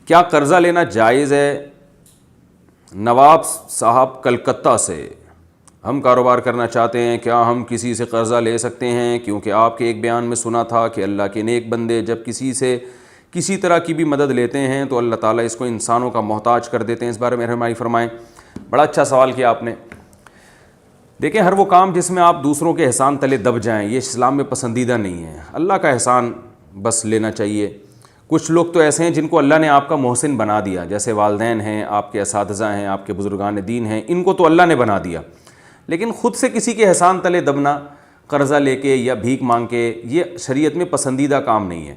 کیا قرضہ لینا جائز ہے؟ نواب صاحب کلکتہ سے، ہم کاروبار کرنا چاہتے ہیں، کیا ہم کسی سے قرضہ لے سکتے ہیں؟ کیونکہ آپ کے ایک بیان میں سنا تھا کہ اللہ کے نیک بندے جب کسی سے کسی طرح کی بھی مدد لیتے ہیں تو اللہ تعالیٰ اس کو انسانوں کا محتاج کر دیتے ہیں، اس بارے میں رہنمائی فرمائیں۔ بڑا اچھا سوال کیا آپ نے۔ دیکھیں، ہر وہ کام جس میں آپ دوسروں کے احسان تلے دب جائیں یہ اسلام میں پسندیدہ نہیں ہے۔ اللہ کا احسان بس لینا چاہیے۔ کچھ لوگ تو ایسے ہیں جن کو اللہ نے آپ کا محسن بنا دیا، جیسے والدین ہیں، آپ کے اساتذہ ہیں، آپ کے بزرگان دین ہیں، ان کو تو اللہ نے بنا دیا، لیکن خود سے کسی کے احسان تلے دبنا قرضہ لے کے یا بھیک مانگ کے یہ شریعت میں پسندیدہ کام نہیں ہے۔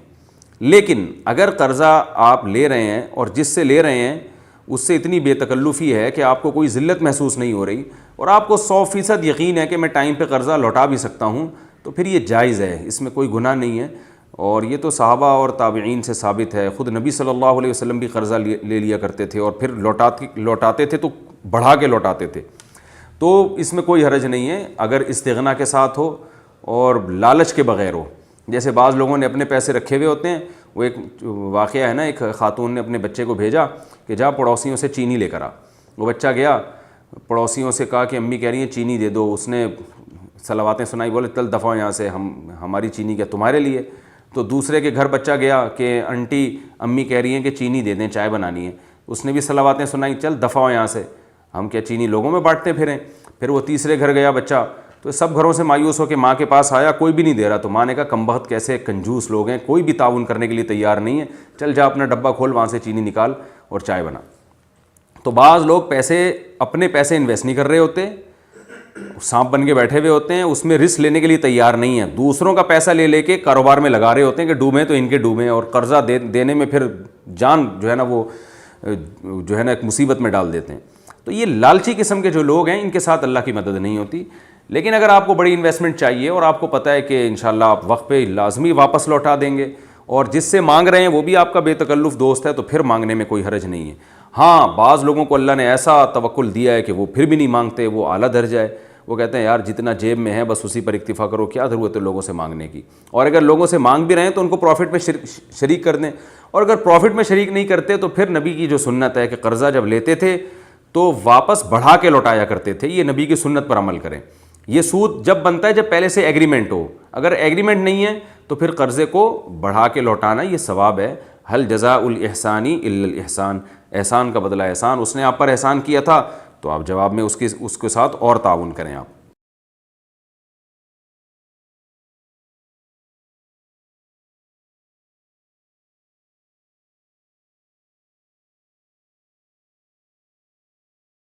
لیکن اگر قرضہ آپ لے رہے ہیں اور جس سے لے رہے ہیں اس سے اتنی بے تکلفی ہے کہ آپ کو کوئی ذلت محسوس نہیں ہو رہی اور آپ کو 100% یقین ہے کہ میں ٹائم پہ قرضہ لوٹا بھی سکتا ہوں، تو پھر یہ جائز ہے، اس میں کوئی گناہ نہیں ہے۔ اور یہ تو صحابہ اور تابعین سے ثابت ہے، خود نبی صلی اللہ علیہ وسلم بھی قرضہ لے لیا کرتے تھے اور پھر لوٹاتے تھے تو بڑھا کے لوٹاتے تھے، تو اس میں کوئی حرج نہیں ہے اگر استغنا کے ساتھ ہو اور لالچ کے بغیر ہو۔ جیسے بعض لوگوں نے اپنے پیسے رکھے ہوئے ہوتے ہیں، وہ ایک واقعہ ہے نا، ایک خاتون نے اپنے بچے کو بھیجا کہ جا پڑوسیوں سے چینی لے کر آ۔ وہ بچہ گیا، پڑوسیوں سے کہا کہ امی کہہ رہی ہیں چینی دے دو، اس نے صلواتیں سنائی، بولے چل دفعہ یہاں سے، ہماری چینی کیا تمہارے لیے؟ تو دوسرے کے گھر بچہ گیا کہ آنٹی امی کہہ رہی ہیں کہ چینی دے دیں، چائے بنانی ہے، اس نے بھی صلواتیں سنائی، چل دفعہ یہاں سے، ہم کیا چینی لوگوں میں بانٹتے پھریں؟ پھر وہ تیسرے گھر گیا بچہ، تو سب گھروں سے مایوس ہو کے ماں کے پاس آیا، کوئی بھی نہیں دے رہا، تو ماں نے کہا کم بخت کیسے کنجوس لوگ ہیں، کوئی بھی تعاون کرنے کے لیے تیار نہیں ہے، چل جا اپنا ڈبہ کھول، وہاں سے چینی نکال اور چائے بنا۔ تو بعض لوگ اپنے پیسے انویسٹ نہیں کر رہے ہوتے، سانپ بن کے بیٹھے ہوئے ہوتے ہیں، اس میں رسک لینے کے لیے تیار نہیں ہیں، دوسروں کا پیسہ لے لے کے کاروبار میں لگا رہے ہوتے ہیں کہ ڈوبیں تو ان کے ڈوبیں، اور قرضہ دینے میں پھر جان جو ہے نا وہ جو ہے نا ایک مصیبت میں ڈال دیتے ہیں۔ تو یہ لالچی قسم کے جو لوگ ہیں ان کے ساتھ اللہ کی مدد نہیں ہوتی۔ لیکن اگر آپ کو بڑی انویسٹمنٹ چاہیے اور آپ کو پتہ ہے کہ انشاءاللہ آپ وقت پہ لازمی واپس لوٹا دیں گے اور جس سے مانگ رہے ہیں وہ بھی آپ کا بے تکلف دوست ہے، تو پھر مانگنے میں کوئی حرج نہیں ہے۔ ہاں، بعض لوگوں کو اللہ نے ایسا توکل دیا ہے کہ وہ پھر بھی نہیں مانگتے، وہ اعلیٰ درجہ ہے، وہ کہتے ہیں یار جتنا جیب میں ہے بس اسی پر اکتفا کرو، کیا ضرورت ہے لوگوں سے مانگنے کی، اور اگر لوگوں سے مانگ بھی رہے ہیں تو ان کو پروفٹ میں شریک کر دیں، اور اگر پروفٹ میں شریک نہیں کرتے تو پھر نبی کی جو سنت ہے کہ قرضہ جب لیتے تھے تو واپس بڑھا کے لوٹایا کرتے تھے، یہ نبی کی سنت پر عمل کریں۔ یہ سود جب بنتا ہے جب پہلے سے ایگریمنٹ ہو، اگر ایگریمنٹ نہیں ہے تو پھر قرضے کو بڑھا کے لوٹانا یہ ثواب ہے۔ ہل جزاء الاحسان الا الاحسان، احسان کا بدلہ احسان، اس نے آپ پر احسان کیا تھا تو آپ جواب میں اس کے ساتھ اور تعاون کریں آپ۔